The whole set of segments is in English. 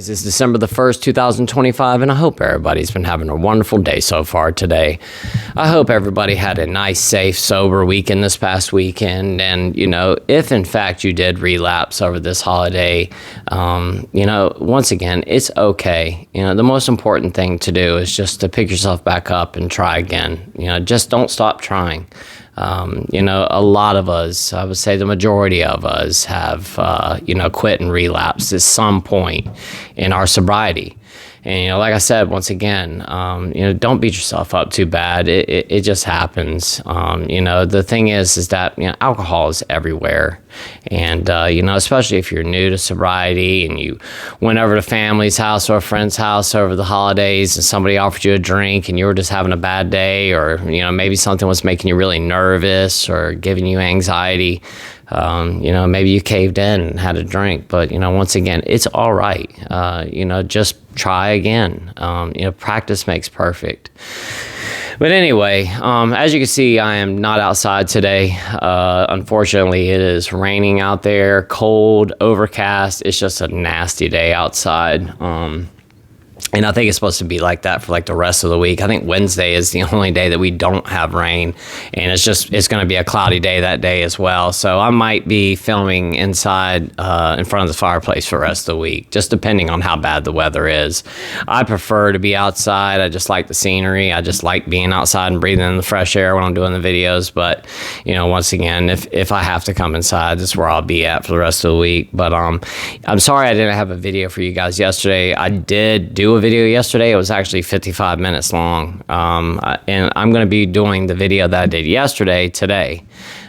It's December the 1st, 2025, and I hope everybody's been having a wonderful day so far today. I hope everybody had a nice, safe, sober weekend this past weekend. And, if in fact you did relapse over this holiday, once again, it's okay. The most important thing to do is just to pick yourself back up and try again. Just don't stop trying. A lot of us, I would say the majority of us have, quit and relapsed at some point in our sobriety. And, like I said, once again, don't beat yourself up too bad. It just happens. The thing is that, alcohol is everywhere. And, especially if you're new to sobriety and you went over to family's house or a friend's house over the holidays and somebody offered you a drink and you were just having a bad day, or, maybe something was making you really nervous or giving you anxiety. Maybe you caved in and had a drink, but, once again, it's all right. Just try again. Practice makes perfect. But anyway, as you can see, I am not outside today. Unfortunately, it is raining out there, cold, overcast. It's just a nasty day outside. And I think it's supposed to be like that for the rest of the week. I think Wednesday is the only day that we don't have rain. And it's going to be a cloudy day that day as well. So I might be filming inside in front of the fireplace for the rest of the week, just depending on how bad the weather is. I prefer to be outside. I just like the scenery. I just like being outside and breathing in the fresh air when I'm doing the videos. But, once again, if I have to come inside, this is where I'll be at for the rest of the week. But I'm sorry I didn't have a video for you guys yesterday. I did do a video yesterday. It was actually 55 minutes long. And I'm going to be doing the video that I did yesterday today.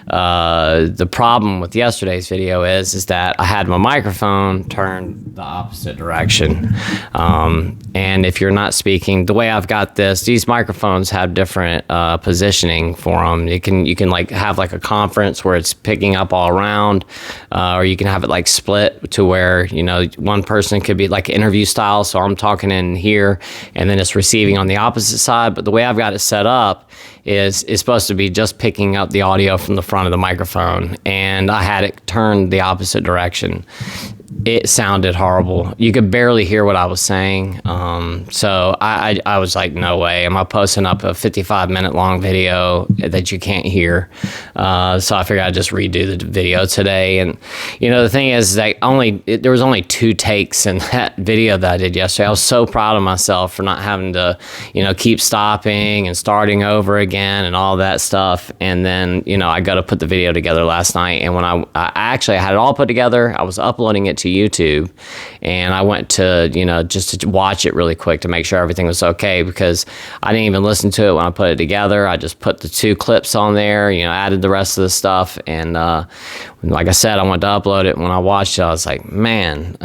The problem with yesterday's video is that I had my microphone turned the opposite direction. And if you're not speaking, the way I've got these microphones have different positioning for them. You can have a conference where it's picking up all around, or you can have it split to where one person could be interview style. So I'm talking in here, and then it's receiving on the opposite side. But the way I've got it set up is supposed to be just picking up the audio from the front of the microphone, and I had it turned the opposite direction. It sounded horrible. You could barely hear what I was saying. So I was like, no way. Am I posting up a 55-minute long video that you can't hear? So I figured I'd just redo the video today. And, the thing is that there was only 2 takes in that video that I did yesterday. I was so proud of myself for not having to, keep stopping and starting over again and all that stuff. And then, I got to put the video together last night. And when I actually had it all put together, I was uploading it to YouTube, and I went to, just to watch it really quick to make sure everything was okay, because I didn't even listen to it when I put it together. I just put the 2 clips on there, added the rest of the stuff, and like I said, I went to upload it. When I watched it, I was like, man,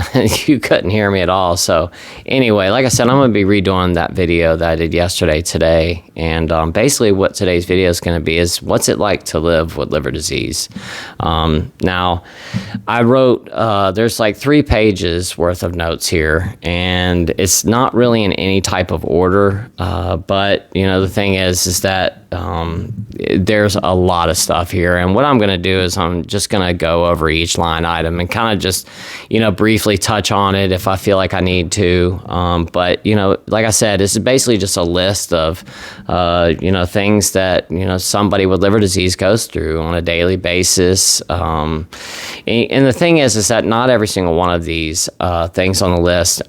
you couldn't hear me at all. So anyway, like I said, I'm going to be redoing that video that I did yesterday today, and basically what today's video is going to be is what's it like to live with liver disease. Now, I wrote, there's 3 pages worth of notes here, and it's not really in any type of order, but the thing is that there's a lot of stuff here, and what I'm going to do is I'm just going to go over each line item and kind of just briefly touch on it if I feel like I need to, but like I said, this is basically just a list of things that somebody with liver disease goes through on a daily basis, and the thing is that not every single one of these things on the list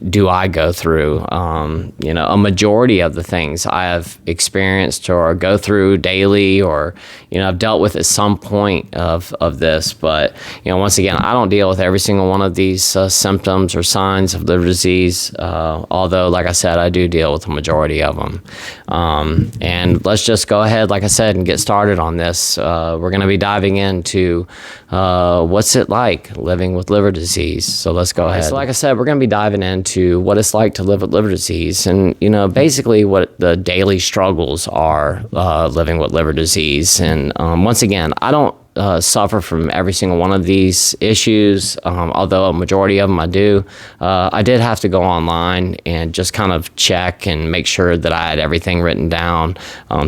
do I go through. A majority of the things I have experienced or go through daily, or I've dealt with at some point of this. But once again, I don't deal with every single one of these symptoms or signs of liver disease. Although, like I said, I do deal with the majority of them. And let's just go ahead, like I said, and get started on this. We're going to be diving into what's it like living with liver disease. So let's go ahead. So like I said, we're going to be diving into what it's like to live with liver disease, and basically what the daily struggles are living with liver disease. And once again, I don't suffer from every single one of these issues, although a majority of them I do. I did have to go online and just kind of check and make sure that I had everything written down.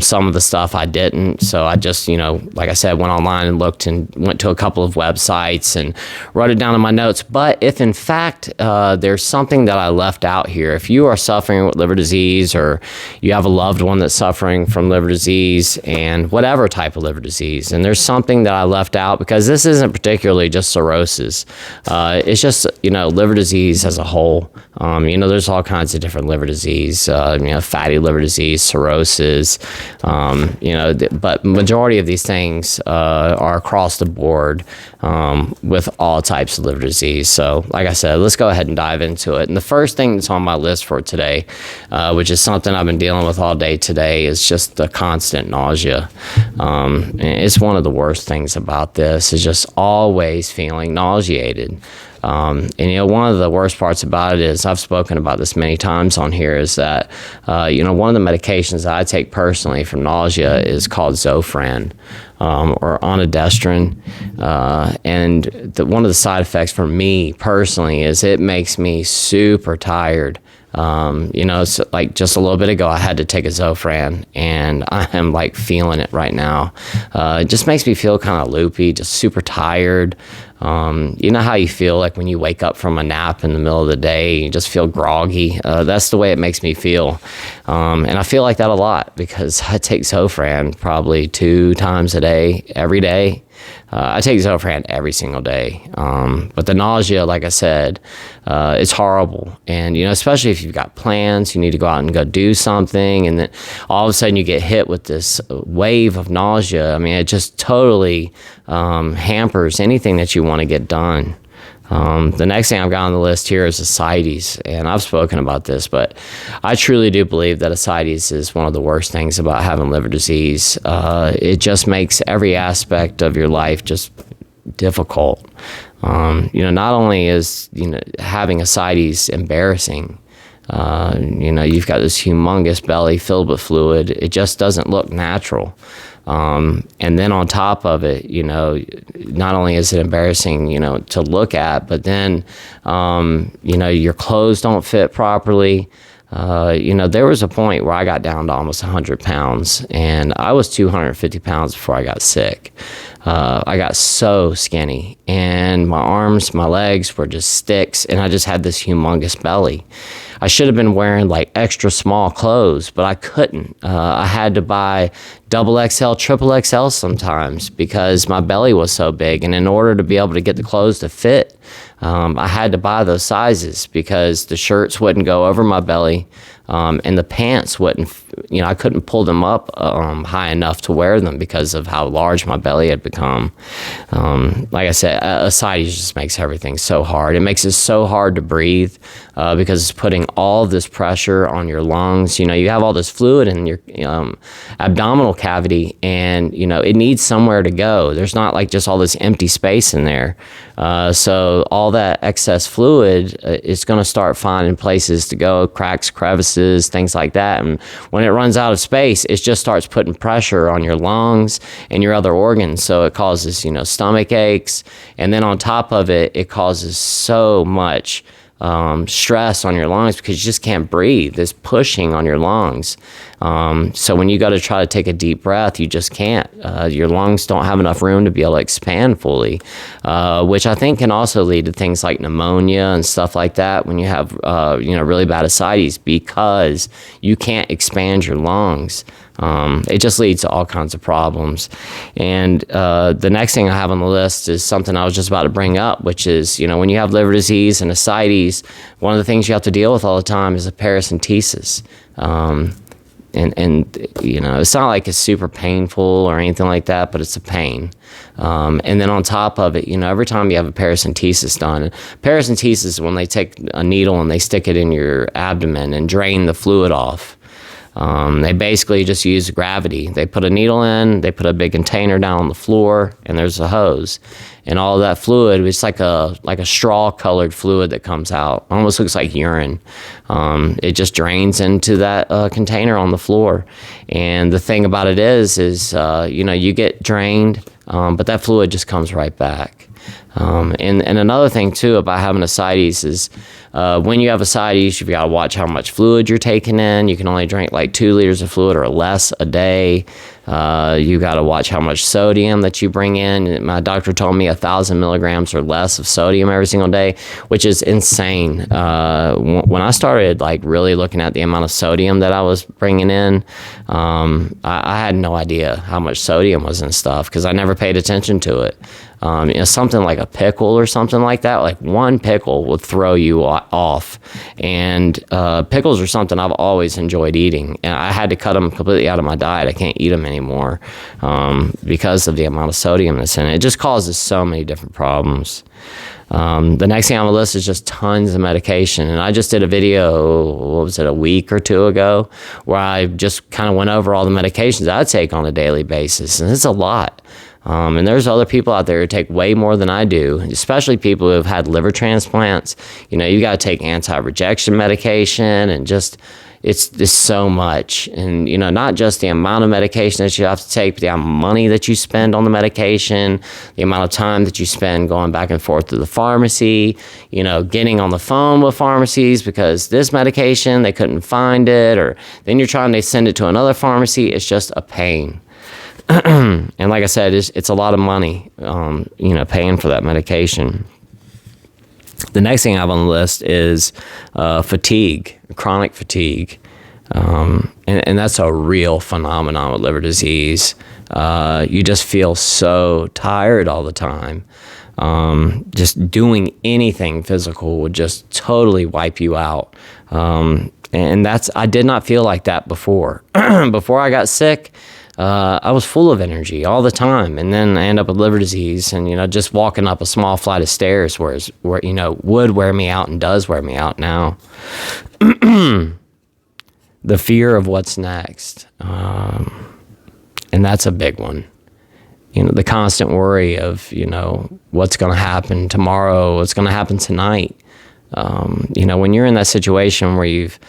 Some of the stuff I didn't, so I just, like I said, went online and looked and went to a couple of websites and wrote it down in my notes. But if in fact there's something that I left out here, if you are suffering with liver disease, or you have a loved one that's suffering from liver disease, and whatever type of liver disease, and there's something that I left out, because this isn't particularly just cirrhosis, it's just liver disease as a whole. There's all kinds of different liver disease, fatty liver disease, cirrhosis, but majority of these things are across the board with all types of liver disease. So like I said, let's go ahead and dive into it. And the first thing that's on my list for today, which is something I've been dealing with all day today, is just the constant nausea. It's one of the worst things about this, is just always feeling nauseated. One of the worst parts about it is, I've spoken about this many times on here, is that, one of the medications that I take personally for nausea is called Zofran, or onidestrin. And one of the side effects for me personally is it makes me super tired. So like just a little bit ago, I had to take a Zofran, and I am like feeling it right now. It just makes me feel kind of loopy, just super tired. You know how you feel like when you wake up from a nap in the middle of the day, you just feel groggy. That's the way it makes me feel. And I feel like that a lot because I take Zofran probably 2 times a day, every day. I take Zofran every single day. But the nausea, like I said, it's horrible. And, especially if you've got plans, you need to go out and go do something, and then all of a sudden you get hit with this wave of nausea. I mean, it just totally hampers anything that you want to get done. The next thing I've got on the list here is ascites, and I've spoken about this, but I truly do believe that ascites is one of the worst things about having liver disease. It just makes every aspect of your life just difficult. Not only is having ascites embarrassing, you've got this humongous belly filled with fluid. It just doesn't look natural. And then on top of it, not only is it embarrassing, to look at, but then, your clothes don't fit properly. There was a point where I got down to almost 100 pounds, and I was 250 pounds before I got sick. I got so skinny, and my arms, my legs were just sticks, and I just had this humongous belly. I should have been wearing like extra small clothes, but I couldn't. I had to buy XXL, XXL sometimes because my belly was so big. And in order to be able to get the clothes to fit, I had to buy those sizes because the shirts wouldn't go over my belly. And the pants wouldn't, I couldn't pull them up high enough to wear them because of how large my belly had become. Like I said, ascites just makes everything so hard. It makes it so hard to breathe because it's putting all this pressure on your lungs. You have all this fluid in your abdominal cavity, and, it needs somewhere to go. There's not like just all this empty space in there. So all that excess fluid is going to start finding places to go, cracks, crevices, things like that. And when it runs out of space, it just starts putting pressure on your lungs and your other organs. So it causes, stomach aches. And then on top of it, it causes so much stress on your lungs because you just can't breathe. There's pushing on your lungs. So when you go to try to take a deep breath, you just can't. Your lungs don't have enough room to be able to expand fully, which I think can also lead to things like pneumonia and stuff like that when you have, really bad ascites because you can't expand your lungs. It just leads to all kinds of problems. And the next thing I have on the list is something I was just about to bring up, which is, when you have liver disease and ascites, one of the things you have to deal with all the time is a paracentesis. It's not like it's super painful or anything like that, but it's a pain. And then on top of it, every time you have a paracentesis done, paracentesis is when they take a needle and they stick it in your abdomen and drain the fluid off. They basically just use gravity. They put a needle in, they put a big container down on the floor, and there's a hose. And all of that fluid, it's like a straw-colored fluid that comes out. Almost looks like urine. It just drains into that container on the floor. And the thing about it is you get drained. but that fluid just comes right back. And another thing too about having ascites is when you have ascites, you've got to watch how much fluid you're taking in. You can only drink like 2 liters of fluid or less a day. You got to watch how much sodium that you bring in. My doctor told me 1,000 milligrams or less of sodium every single day, which is insane. When I started like really looking at the amount of sodium that I was bringing in, I had no idea how much sodium was in stuff because I never paid attention to it. Something like a pickle or something like that, like one pickle would throw you off. And pickles are something I've always enjoyed eating. And I had to cut them completely out of my diet. I can't eat them anymore because of the amount of sodium that's in it. It just causes so many different problems. The next thing on the list is just tons of medication. And I just did a video, what was it, a week or two ago, where I just kind of went over all the medications I take on a daily basis. And it's a lot. And there's other people out there who take way more than I do, especially people who have had liver transplants. You got to take anti-rejection medication and just, it's so much. And, not just the amount of medication that you have to take, but the amount of money that you spend on the medication, the amount of time that you spend going back and forth to the pharmacy, getting on the phone with pharmacies because this medication, they couldn't find it, or then you're trying to send it to another pharmacy. It's just a pain. And like I said, it's a lot of money, paying for that medication. The next thing I have on the list is fatigue, chronic fatigue. And that's a real phenomenon with liver disease. You just feel so tired all the time. Just doing anything physical would just totally wipe you out. And I did not feel like that before. Before I got sick, I was full of energy all the time, and then I end up with liver disease, and just walking up a small flight of stairs would wear me out and does wear me out now. The fear of what's next, and that's a big one. The constant worry of what's going to happen tomorrow, what's going to happen tonight. When you're in that situation where you've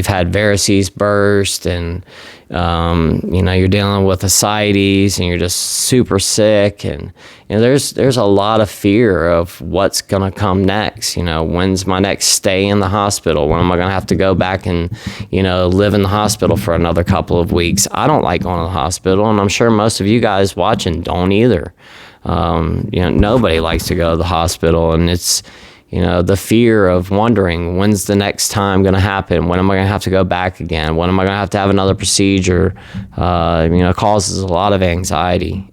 had varices burst and, you're dealing with ascites and you're just super sick and, there's a lot of fear of what's going to come next. When's my next stay in the hospital? When am I going to have to go back and, live in the hospital for another couple of weeks? I don't like going to the hospital, and I'm sure most of you guys watching don't either. Nobody likes to go to the hospital, and it's, the fear of wondering when's the next time going to happen? When am I going to have to go back again? When am I going to have another procedure? Causes a lot of anxiety.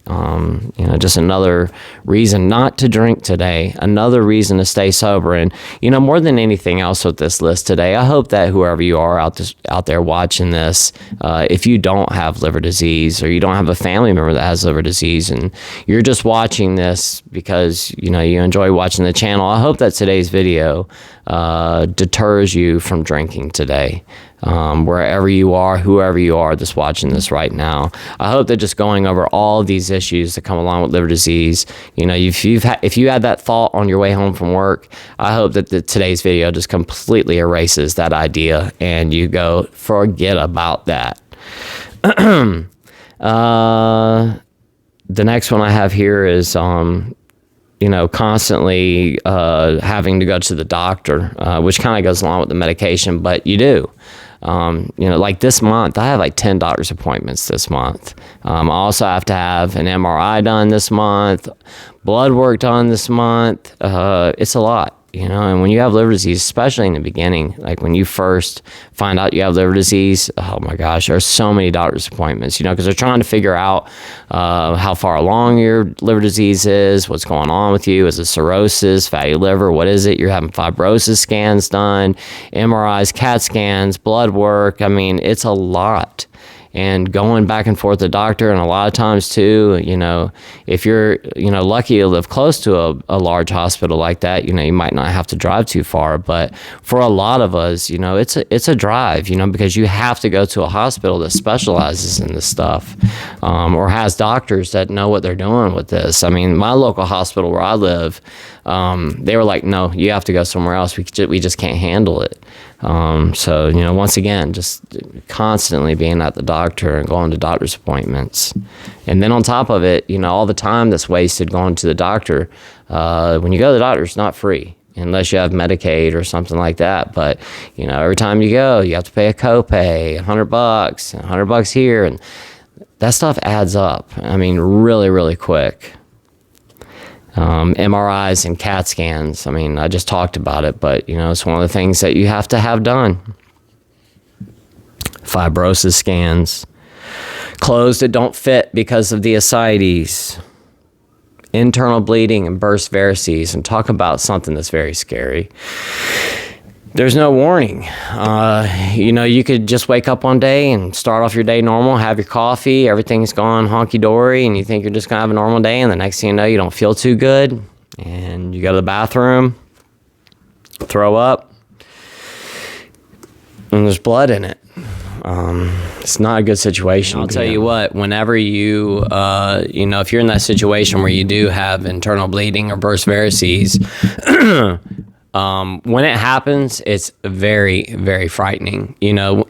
Just another reason not to drink today, another reason to stay sober. And, more than anything else with this list today, I hope that whoever you are out there watching this, if you don't have liver disease or you don't have a family member that has liver disease and you're just watching this because, you enjoy watching the channel, I hope that today's video deters you from drinking today. Wherever you are, whoever you are that's watching this right now, I hope that just going over all these issues that come along with liver disease, if you had that thought on your way home from work, I hope that today's video just completely erases that idea and you go forget about that. The next one I have here is constantly having to go to the doctor, which kind of goes along with the medication, but you do. Like this month, I have like 10 doctor's appointments this month. I also have to have an MRI done this month, blood work done this month. It's a lot. And when you have liver disease, especially in the beginning, like when you first find out you have liver disease, oh my gosh, there's so many doctor's appointments, because they're trying to figure out how far along your liver disease is, what's going on with you. Is it cirrhosis, fatty liver? What is it? You're having fibrosis scans done, MRIs, CAT scans, blood work. I mean, it's a lot. And going back and forth to the doctor, and a lot of times too, if you're, lucky to live close to a large hospital like that, you might not have to drive too far. But for a lot of us, it's a drive, because you have to go to a hospital that specializes in this stuff, or has doctors that know what they're doing with this. I mean, my local hospital where I live, they were like, no, you have to go somewhere else. We just can't handle it. So, once again, just constantly being at the doctor doctor and going to doctor's appointments. And then on top of it, all the time that's wasted going to the doctor. When you go to the doctor, it's not free unless you have Medicaid or something like that. But, every time you go, you have to pay a copay, $100, $100 here. And that stuff adds up. I mean, really, really quick. MRIs and CAT scans. I mean, I just talked about it, but, it's one of the things that you have to have done. Fibrosis scans. Clothes that don't fit because of the ascites. Internal bleeding and burst varices. And talk about something that's very scary. There's no warning. You could just wake up one day and start off your day normal, have your coffee, everything's gone honky-dory, and you think you're just going to have a normal day, and the next thing you know, you don't feel too good, and you go to the bathroom, throw up, and there's blood in it. It's not a good situation. I'll tell you what, whenever you, if you're in that situation where you do have internal bleeding or burst varices, when it happens, it's very, very frightening.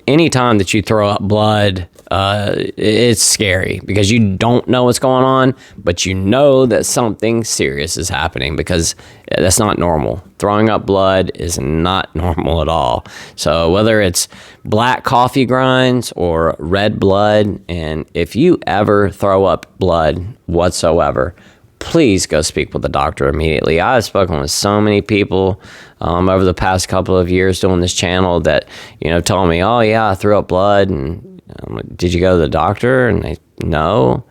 Anytime that you throw up blood, it's scary because you don't know what's going on, but you know that something serious is happening because that's not normal. Throwing up blood is not normal at all. So whether it's black coffee grinds or red blood, and if you ever throw up blood whatsoever, please go speak with the doctor immediately. I've spoken with so many people over the past couple of years doing this channel that, told me, oh yeah, I threw up blood. And I'm like, did you go to the doctor? And they, no.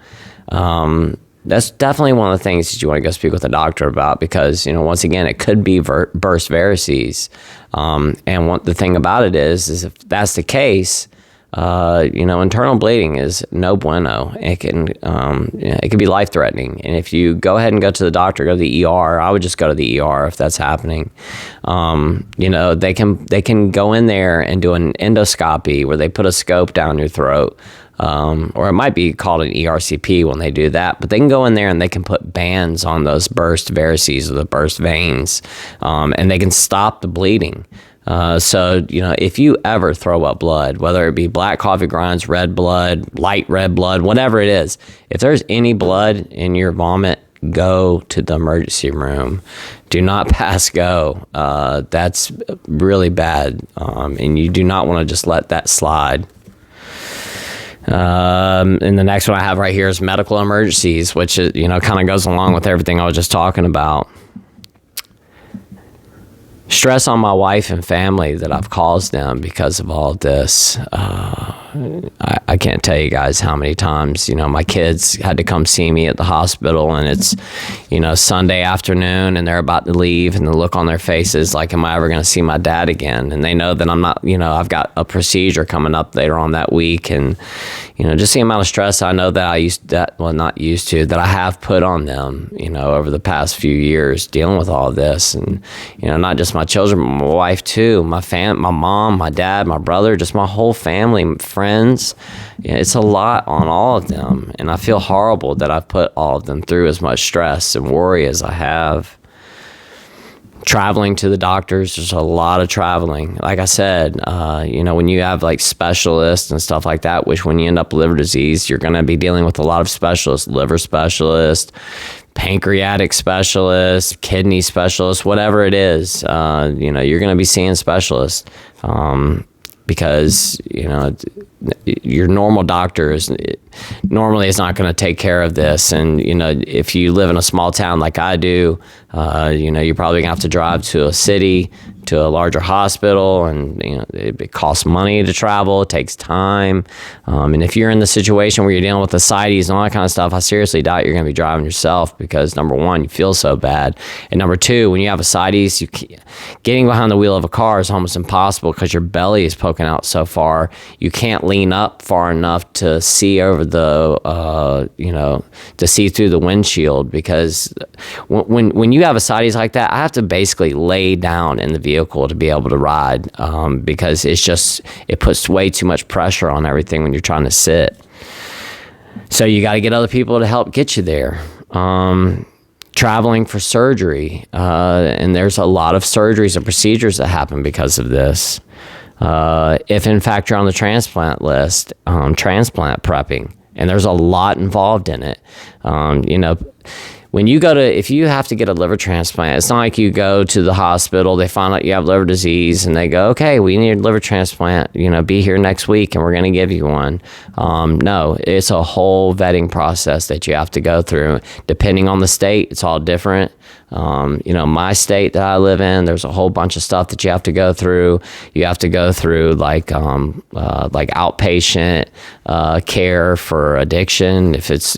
That's definitely one of the things that you want to go speak with the doctor about because, once again, it could be burst varices. And the thing about it is if that's the case, internal bleeding is no bueno. It can be life-threatening. And if you go ahead and go to the doctor, go to the ER, I would just go to the ER if that's happening. They can go in there and do an endoscopy where they put a scope down your throat. Or it might be called an ERCP when they do that, but they can go in there and they can put bands on those burst varices or the burst veins, and they can stop the bleeding. So, if you ever throw up blood, whether it be black coffee grinds, red blood, light red blood, whatever it is, if there's any blood in your vomit, go to the emergency room. Do not pass go. That's really bad. And you do not want to just let that slide. And the next one I have right here is medical emergencies, which is, kind of goes along with everything I was just talking about. Stress on my wife and family that I've caused them because of all of this. I can't tell you guys how many times, my kids had to come see me at the hospital and it's, Sunday afternoon and they're about to leave and the look on their faces like, am I ever going to see my dad again? And they know that I'm not, I've got a procedure coming up later on that week. And, just the amount of stress I know that that I have put on them, over the past few years dealing with all of this. And, not just my children, but my wife too, my mom, my dad, my brother, just my whole family, friends. It's a lot on all of them. And I feel horrible that I've put all of them through as much stress and worry as I have. Traveling to the doctors, there's a lot of traveling. Like I said, when you have like specialists and stuff like that, which when you end up with liver disease, you're going to be dealing with a lot of specialists, liver specialists, pancreatic specialists, kidney specialists, whatever it is, you're going to be seeing specialists because, your normal doctor is not going to take care of this. And, if you live in a small town like I do, you're probably going to have to drive to a city, to a larger hospital, and it costs money to travel. It takes time, and if you're in the situation where you're dealing with ascites and all that kind of stuff, I seriously doubt you're going to be driving yourself because number one, you feel so bad, and number two, when you have ascites, getting behind the wheel of a car is almost impossible because your belly is poking out so far. You can't lean up far enough to see over the to see through the windshield because when you have ascites like that, I have to basically lay down in the vehicle to be able to ride because it puts way too much pressure on everything when you're trying to sit. So you got to get other people to help get you there. Traveling for surgery, and there's a lot of surgeries and procedures that happen because of this. if in fact you're on the transplant list, transplant prepping. And there's a lot involved in it. When you if you have to get a liver transplant, it's not like you go to the hospital, they find out you have liver disease, and they go, okay, we need a liver transplant, be here next week and we're going to give you one. No, it's a whole vetting process that you have to go through. Depending on the state, it's all different. My state that I live in, there's a whole bunch of stuff that you have to go through. You have to go through like outpatient care for addiction. If it's,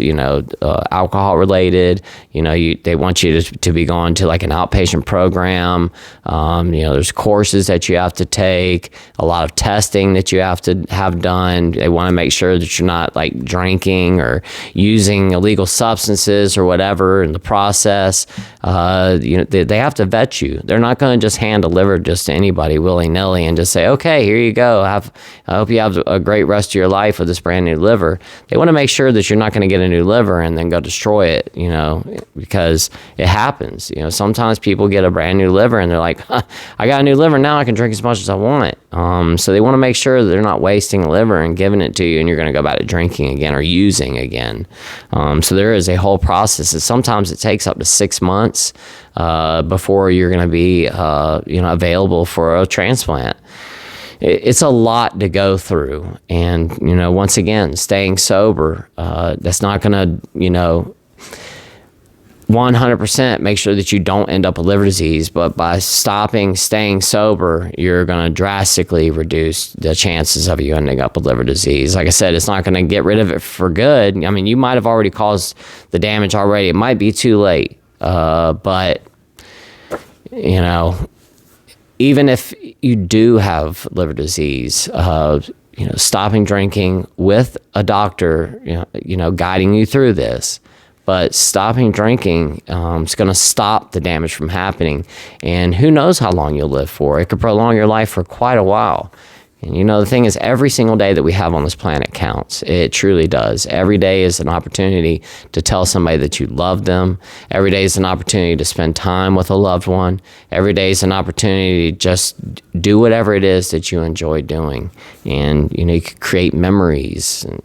alcohol related, they want you to be going to like an outpatient program. There's courses that you have to take, a lot of testing that you have to have done. They want to make sure that you're not like drinking or using illegal substances or whatever in the process. They have to vet you. They're not going to just hand a liver just to anybody willy-nilly and just say, okay, here you go. I hope you have a great rest of your life with this brand new liver. They want to make sure that you're not going to get a new liver and then go destroy it, because it happens. Sometimes people get a brand new liver and they're like, I got a new liver, now I can drink as much as I want. So they want to make sure that they're not wasting a liver and giving it to you and you're going to go back to drinking again or using again. So there is a whole process. And sometimes it takes up to 6 months before you're going to be available for a transplant. It's a lot to go through. And, once again, staying sober, that's not going to, 100% make sure that you don't end up with liver disease, but by staying sober, you're going to drastically reduce the chances of you ending up with liver disease. Like I said, it's not going to get rid of it for good. I mean, you might have already caused the damage already. It might be too late. But, even if you do have liver disease, stopping drinking with a doctor, guiding you through this. But stopping drinking is going to stop the damage from happening. And who knows how long you'll live for. It could prolong your life for quite a while. And the thing is, every single day that we have on this planet counts. It truly does. Every day is an opportunity to tell somebody that you love them. Every day is an opportunity to spend time with a loved one. Every day is an opportunity to just do whatever it is that you enjoy doing. And, you can create memories. And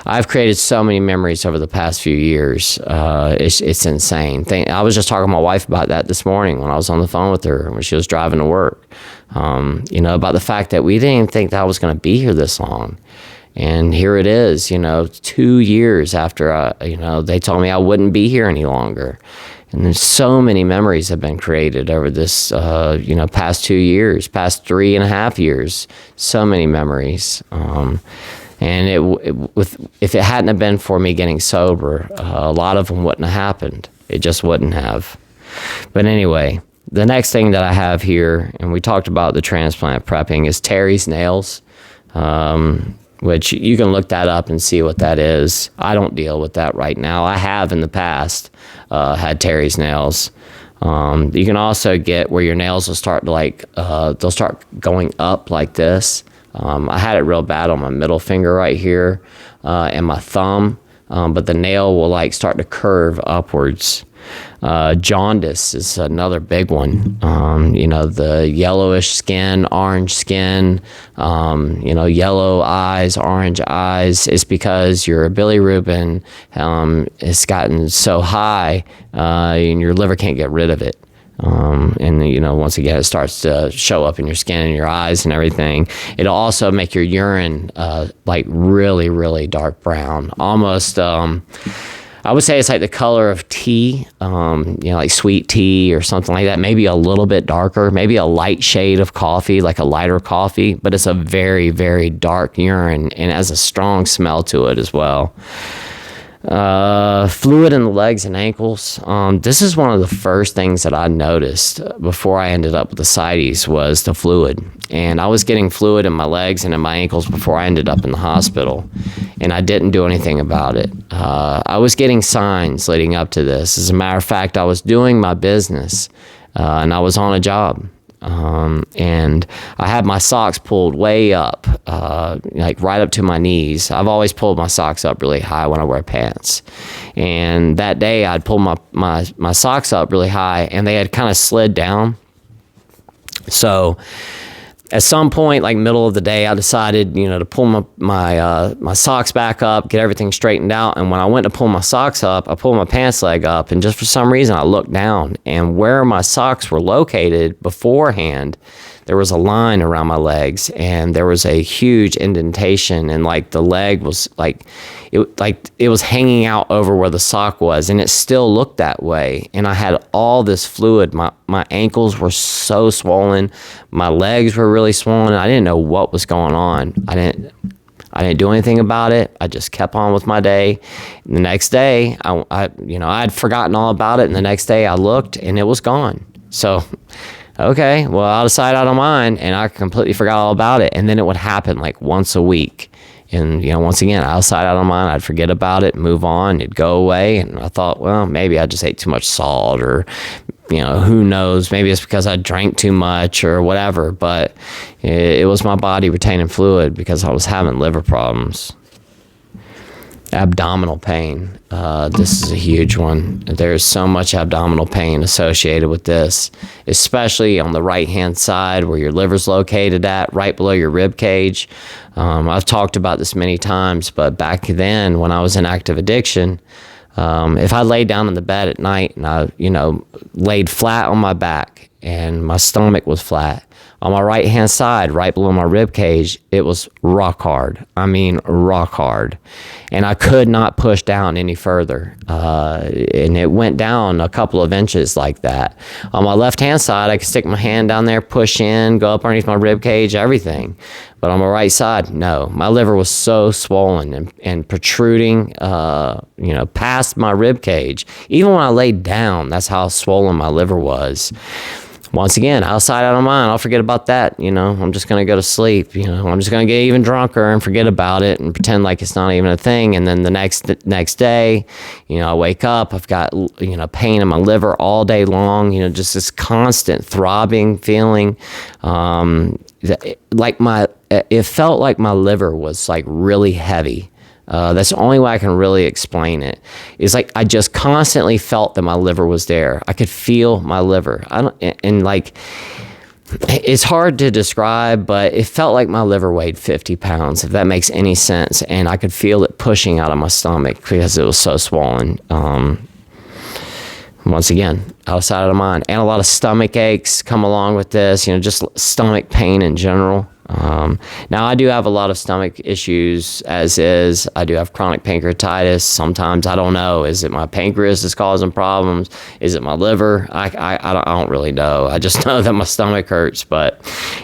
I've created so many memories over the past few years. It's insane. I was just talking to my wife about that this morning when I was on the phone with her when she was driving to work. About the fact that we didn't even think that I was going to be here this long. And here it is, 2 years after, they told me I wouldn't be here any longer. And there's so many memories have been created over this, past 2 years, past 3.5 years, so many memories. And if it hadn't have been for me getting sober, a lot of them wouldn't have happened. It just wouldn't have. But anyway, the next thing that I have here, and we talked about the transplant prepping, is Terry's nails, which you can look that up and see what that is. I don't deal with that right now. I have in the past had Terry's nails. You can also get where your nails will start to they'll start going up like this. I had it real bad on my middle finger right here and my thumb, but the nail will start to curve upwards. Jaundice is another big one. The yellowish skin, orange skin, yellow eyes, orange eyes. It's because your bilirubin has gotten so high and your liver can't get rid of it. Once again, it starts to show up in your skin and your eyes and everything. It'll also make your urine really, really dark brown, almost. I would say it's like the color of tea, like sweet tea or something like that. Maybe a little bit darker, maybe a light shade of coffee, like a lighter coffee, but it's a very, very dark urine and it has a strong smell to it as well. Fluid in the legs and ankles. This is one of the first things that I noticed before I ended up with ascites was the fluid. And I was getting fluid in my legs and in my ankles before I ended up in the hospital. And I didn't do anything about it. I was getting signs leading up to this. As a matter of fact, I was doing my business and I was on a job. And I had my socks pulled way up, right up to my knees. I've always pulled my socks up really high when I wear pants. And that day I'd pull my socks up really high and they had kind of slid down. So at some point, like middle of the day, I decided, to pull my socks back up, get everything straightened out. And when I went to pull my socks up, I pulled my pants leg up, and just for some reason, I looked down, and where my socks were located beforehand, there was a line around my legs, and there was a huge indentation, and like the leg was it was hanging out over where the sock was, and it still looked that way. And I had all this fluid. My ankles were so swollen, my legs were really swollen. I didn't know what was going on. I didn't do anything about it. I just kept on with my day. And the next day, I'd forgotten all about it, and the next day I looked, and it was gone. So, okay, well, out of sight, out of mind, and I completely forgot all about it. And then it would happen like once a week. And, once again, out of sight, out of mind, I'd forget about it, move on, it'd go away. And I thought, well, maybe I just ate too much salt, or, who knows, maybe it's because I drank too much or whatever. But it was my body retaining fluid because I was having liver problems. Abdominal pain. This is a huge one. There's so much abdominal pain associated with this, especially on the right-hand side where your liver's located at, right below your rib cage. I've talked about this many times, but back then when I was in active addiction, if I laid down in the bed at night and I, laid flat on my back and my stomach was flat, on my right-hand side, right below my rib cage, it was rock hard. I mean, rock hard. And I could not push down any further. And it went down a couple of inches like that. On my left-hand side, I could stick my hand down there, push in, go up underneath my rib cage, everything. But on my right side, no. My liver was so swollen and protruding, past my rib cage. Even when I laid down, that's how swollen my liver was. Once again, outside, out of mind, I'll forget about that. I'm just going to go to sleep. I'm just going to get even drunker and forget about it and pretend like it's not even a thing. And then the next day, I wake up, I've got, pain in my liver all day long, just this constant throbbing feeling. It felt like my liver was like really heavy. That's the only way I can really explain it. It's like I just constantly felt that my liver was there. I could feel my liver. It's hard to describe, but it felt like my liver weighed 50 pounds, if that makes any sense. And I could feel it pushing out of my stomach because it was so swollen. Once again, outside of mind. And a lot of stomach aches come along with this, just stomach pain in general. Now I do have a lot of stomach issues as is. I do have chronic pancreatitis. Sometimes I don't know. Is it my pancreas that's causing problems? Is it my liver? I don't really know. I just know that my stomach hurts. But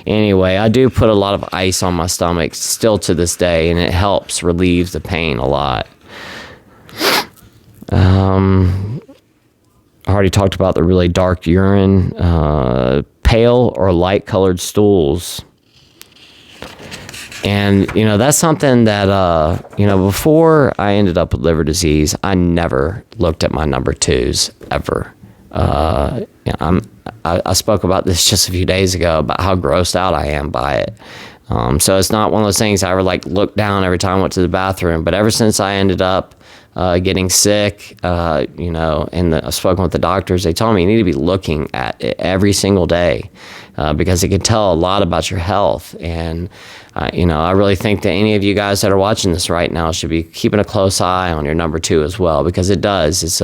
anyway, I do put a lot of ice on my stomach still to this day, and it helps relieve the pain a lot. I already talked about the really dark urine, pale or light colored stools. And, that's something that, before I ended up with liver disease, I never looked at my number twos ever. I spoke about this just a few days ago about how grossed out I am by it. So it's not one of those things I ever look down every time I went to the bathroom. But ever since I ended up getting sick, and I've spoken with the doctors, they told me you need to be looking at it every single day because it can tell a lot about your health. And, I really think that any of you guys that are watching this right now should be keeping a close eye on your number two as well, because it does. It's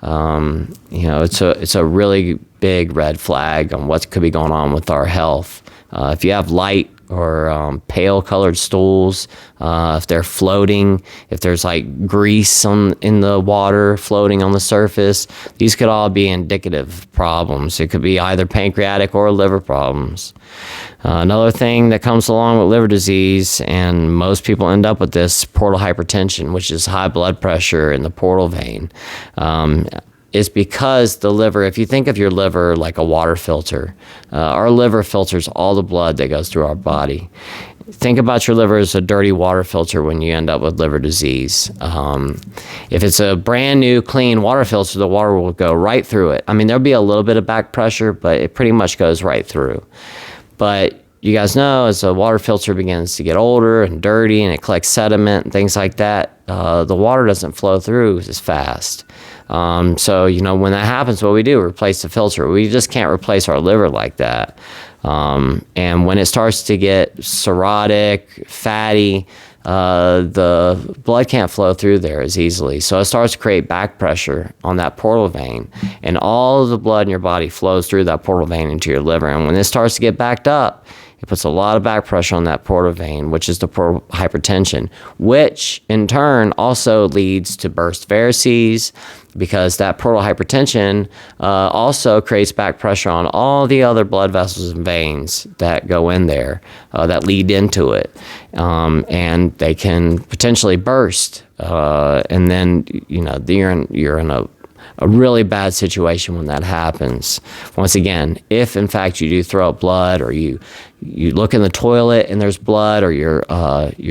it's a really big red flag on what could be going on with our health. If you have light or pale colored stools, if they're floating, if there's grease in the water floating on the surface, these could all be indicative problems. It could be either pancreatic or liver problems. Another thing that comes along with liver disease, and most people end up with this, portal hypertension, which is high blood pressure in the portal vein. Is because the liver, if you think of your liver like a water filter, our liver filters all the blood that goes through our body. Think about your liver as a dirty water filter when you end up with liver disease. If it's a brand new, clean water filter, the water will go right through it. I mean, there'll be a little bit of back pressure, but it pretty much goes right through. But you guys know, as the water filter begins to get older and dirty and it collects sediment and things like that, the water doesn't flow through as fast. So, when that happens, what we do, replace the filter. We just can't replace our liver like that. And when it starts to get cirrhotic, fatty, the blood can't flow through there as easily. So it starts to create back pressure on that portal vein. And all of the blood in your body flows through that portal vein into your liver. And when it starts to get backed up, it puts a lot of back pressure on that portal vein, which is the portal hypertension, which in turn also leads to burst varices, because that portal hypertension also creates back pressure on all the other blood vessels and veins that go in there that lead into it. And they can potentially burst. And then, you're in a really bad situation when that happens. Once again, if in fact you do throw up blood, or you look in the toilet and there's blood, or your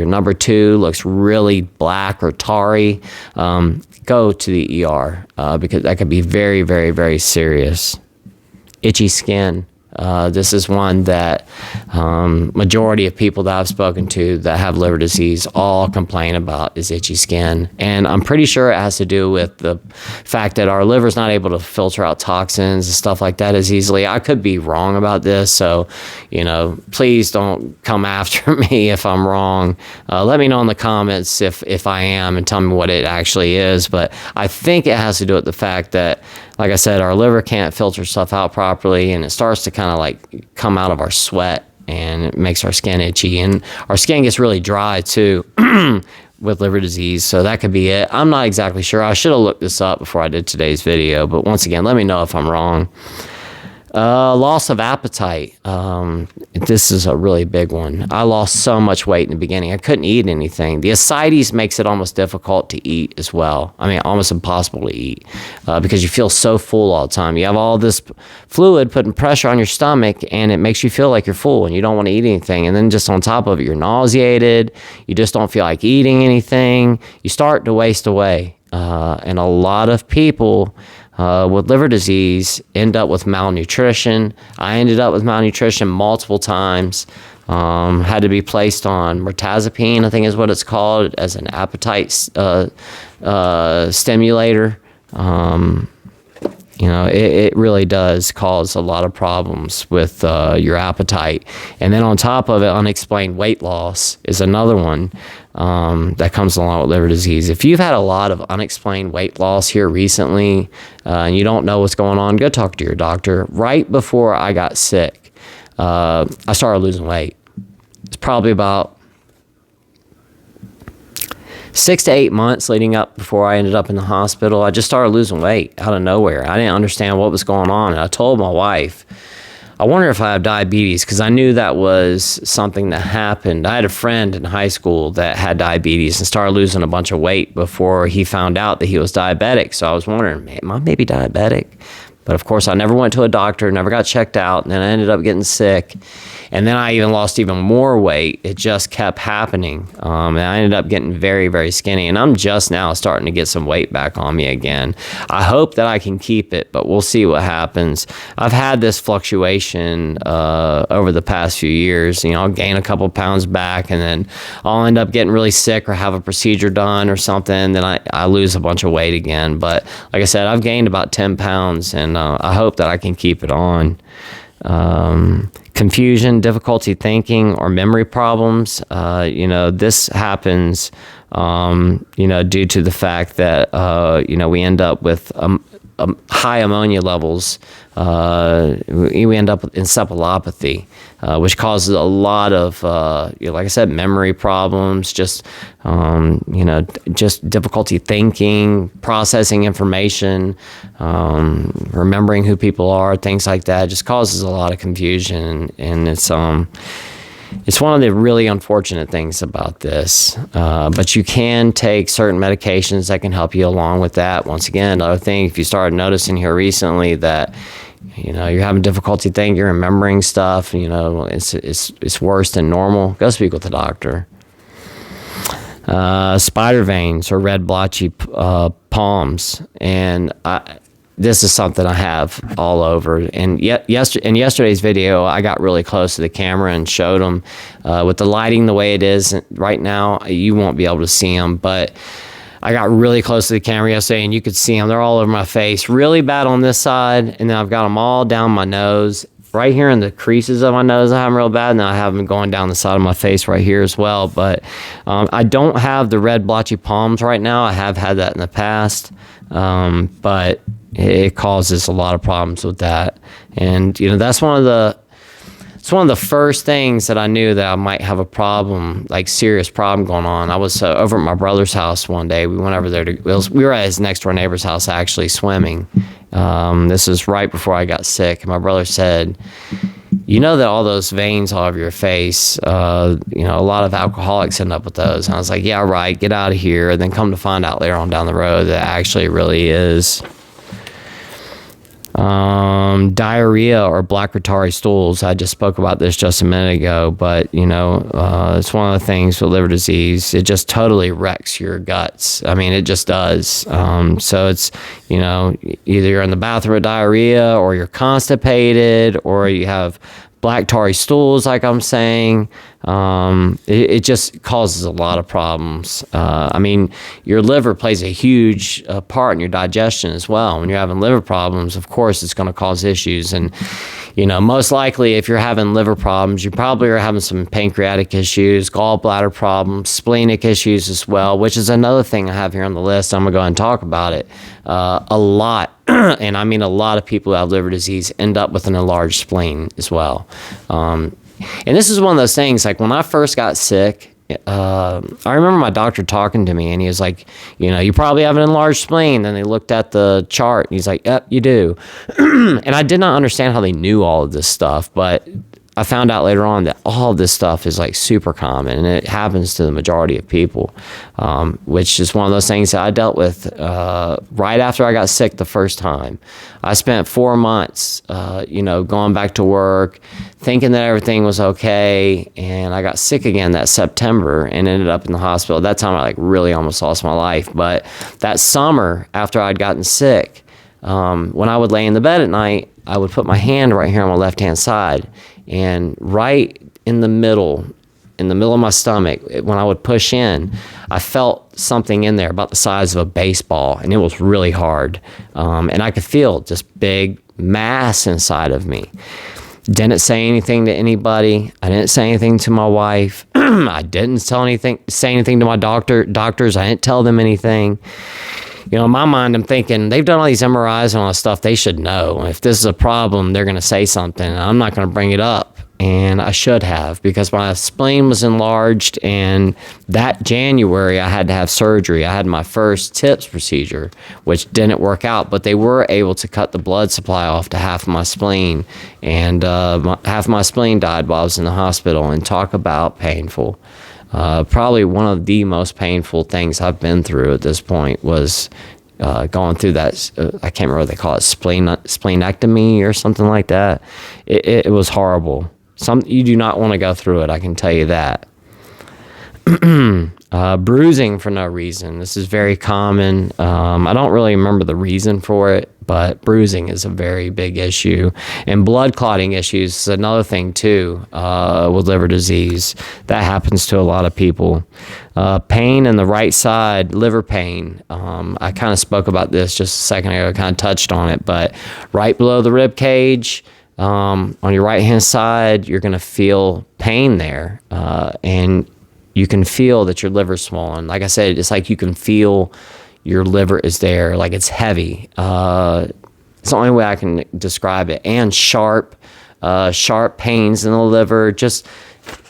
number 2 looks really black or tarry, go to the ER, because that could be very, very, very serious. Itchy skin. This is one that majority of people that I've spoken to that have liver disease all complain about, is itchy skin. And I'm pretty sure it has to do with the fact that our liver's not able to filter out toxins and stuff like that as easily. I could be wrong about this, so please don't come after me if I'm wrong. Let me know in the comments if I am, and tell me what it actually is. But I think it has to do with the fact that, like I said, our liver can't filter stuff out properly, and it starts to kind of like come out of our sweat, and it makes our skin itchy, and our skin gets really dry too with liver disease. So that could be it. I'm not exactly sure. I should have looked this up before I did today's video, but once again, let me know if I'm wrong. Loss of appetite. This is a really big one. I lost so much weight in the beginning. I couldn't eat anything. The ascites makes it almost difficult to eat as well. I mean, almost impossible to eat because you feel so full all the time. You have all this fluid putting pressure on your stomach, and it makes you feel like you're full and you don't want to eat anything. And then just on top of it, you're nauseated. You just don't feel like eating anything. You start to waste away. And a lot of people with liver disease end up with malnutrition. I ended up with malnutrition multiple times. Had to be placed on mirtazapine, I think is what it's called, as an appetite stimulator. It really does cause a lot of problems with your appetite. And then on top of it, unexplained weight loss is another one that comes along with liver disease. If you've had a lot of unexplained weight loss here recently, and you don't know what's going on, go talk to your doctor. Right before I got sick, I started losing weight. It's probably about 6 to 8 months leading up before I ended up in the hospital. I just started losing weight out of nowhere. I didn't understand what was going on. And I told my wife, I wonder if I have diabetes, because I knew that was something that happened. I had a friend in high school that had diabetes and started losing a bunch of weight before he found out that he was diabetic. So I was wondering, am I maybe diabetic? But of course, I never went to a doctor, never got checked out, and then I ended up getting sick. And then I even lost even more weight. It just kept happening. And I ended up getting very, very skinny. And I'm just now starting to get some weight back on me again. I hope that I can keep it, but we'll see what happens. I've had this fluctuation over the past few years. I'll gain a couple pounds back, and then I'll end up getting really sick or have a procedure done or something. Then I lose a bunch of weight again. But like I said, I've gained about 10 pounds, and I hope that I can keep it on. Confusion, difficulty thinking, or memory problems. This happens, due to the fact that, we end up with high ammonia levels. We end up with encephalopathy, which causes a lot of, like I said, memory problems, just difficulty thinking, processing information, remembering who people are, things like that. It just causes a lot of confusion, and it's one of the really unfortunate things about this. But you can take certain medications that can help you along with that. Once again, another thing, if you started noticing here recently that you're having difficulty thinking, you're remembering stuff, it's worse than normal, go speak with the doctor. Spider veins or red blotchy palms. And this is something I have all over. And yet, in yesterday's video, I got really close to the camera and showed them. With the lighting the way it is right now, you won't be able to see them, but I got really close to the camera yesterday, and you could see them. They're all over my face, really bad on this side, and then I've got them all down my nose. Right here in the creases of my nose, I have them real bad, and then I have them going down the side of my face right here as well. But I don't have the red blotchy palms right now. I have had that in the past, but it causes a lot of problems with that. And you know, that's one of the first things that I knew that I might have a problem, like serious problem going on. I was over at my brother's house one day. We went over there we were at his next door neighbor's house actually swimming. This is right before I got sick. And my brother said, you know that all those veins all over your face, you know, a lot of alcoholics end up with those. And I was like, yeah, right, get out of here. And then come to find out later on down the road that actually really is diarrhea or black rotary stools. I just spoke about this just a minute ago, but you know, it's one of the things with liver disease. It just totally wrecks your guts. I mean, it just does. So it's, you know, either you're in the bathroom with diarrhea, or you're constipated, or you have black tarry stools, like I'm saying. It just causes a lot of problems. I mean, your liver plays a huge part in your digestion as well. When you're having liver problems, of course, it's going to cause issues. And, you know, most likely if you're having liver problems, you probably are having some pancreatic issues, gallbladder problems, splenic issues as well, which is another thing I have here on the list. I'm going to go ahead and talk about it. A lot, and I mean a lot of people who have liver disease end up with an enlarged spleen as well. And this is one of those things, like when I first got sick, I remember my doctor talking to me, and he was like, you know, you probably have an enlarged spleen. Then they looked at the chart, and he's like, yep, you do. And I did not understand how they knew all of this stuff, but I found out later on that all of this stuff is like super common, and it happens to the majority of people, which is one of those things that I dealt with right after I got sick the first time. I spent 4 months, you know, going back to work, thinking that everything was okay, and I got sick again that September and ended up in the hospital. At that time, I like really almost lost my life. But that summer, after I'd gotten sick, when I would lay in the bed at night, I would put my hand right here on my left-hand side, and right in the middle of my stomach, when I would push in, I felt something in there about the size of a baseball, and it was really hard. And I could feel this big mass inside of me. Didn't say anything to anybody. I didn't say anything to my wife. I didn't say anything to my doctors. I didn't tell them anything. You know, in my mind, I'm thinking, they've done all these MRIs and all this stuff. They should know. If this is a problem, they're going to say something. I'm not going to bring it up. And I should have, because my spleen was enlarged. And that January, I had to have surgery. I had my first TIPS procedure, which didn't work out. But they were able to cut the blood supply off to half of my spleen. And half of my spleen died while I was in the hospital. And talk about painful. Probably one of the most painful things I've been through at this point was going through that. I can't remember what they call it, splenectomy or something like that. It was horrible. You do not want to go through it, I can tell you that. Bruising for no reason. This is very common. I don't really remember the reason for it, but bruising is a very big issue. And blood clotting issues is another thing too, with liver disease. That happens to a lot of people. Pain in the right side, liver pain. I kind of spoke about this just a second ago, I kind of touched on it, but right below the rib cage, on your right-hand side, you're going to feel pain there. And you can feel that your liver's swollen. Like I said, it's like you can feel your liver is there, like it's heavy. It's the only way I can describe it. And sharp pains in the liver, just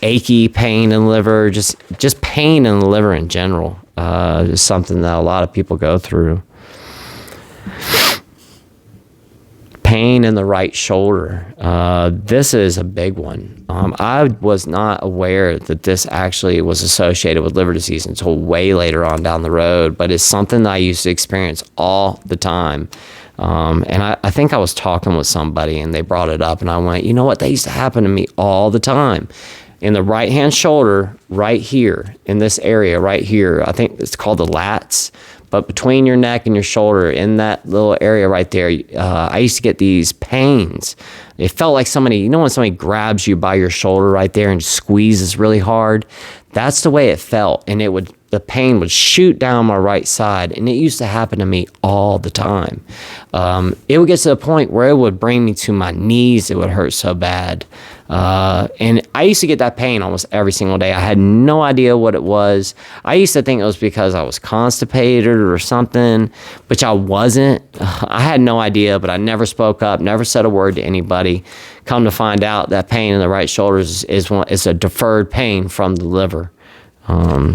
achy pain in the liver, just pain in the liver in general. Is something that a lot of people go through. Pain in the right shoulder. This is a big one. I was not aware that this actually was associated with liver disease until way later on down the road, but it's something that I used to experience all the time. And I think I was talking with somebody and they brought it up, and I went, you know what? That used to happen to me all the time. In the right-hand shoulder, right here, in this area right here, I think it's called the lats, but between your neck and your shoulder, in that little area right there, I used to get these pains. It felt like somebody, when somebody grabs you by your shoulder right there and squeezes really hard? That's the way it felt, and the pain would shoot down my right side, and it used to happen to me all the time. It would get to the point where it would bring me to my knees. It would hurt so bad. And I used to get that pain almost every single day. I had no idea what it was. I used to think it was because I was constipated or something, which I wasn't. I had no idea, but I never spoke up, never said a word to anybody. Come to find out, that pain in the right shoulder is a deferred pain from the liver.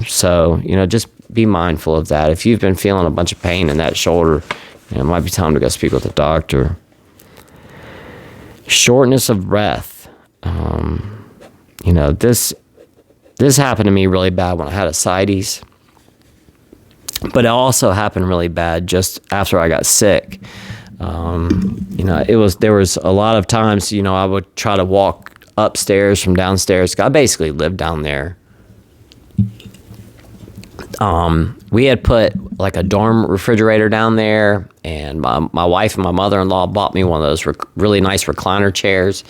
So, just be mindful of that. If you've been feeling a bunch of pain in that shoulder, it might be time to go speak with a doctor. Shortness of breath. This happened to me really bad when I had ascites, but it also happened really bad just after I got sick. There was a lot of times, I would try to walk upstairs from downstairs. I basically lived down there. We had put like a dorm refrigerator down there, and my wife and my mother-in-law bought me one of those really nice recliner chairs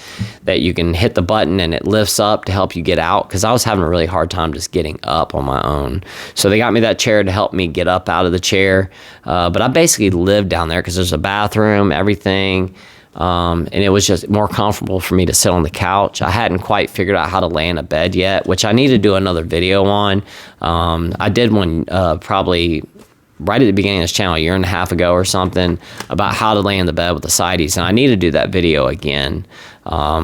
that you can hit the button and it lifts up to help you get out, because I was having a really hard time just getting up on my own. So they got me that chair to help me get up out of the chair. But I basically lived down there because there's a bathroom, everything. And it was just more comfortable for me to sit on the couch. I hadn't quite figured out how to lay in a bed yet, which I need to do another video on. I did one probably right at the beginning of this channel, a year and a half ago or something, about how to lay in the bed with ascites, and I need to do that video again,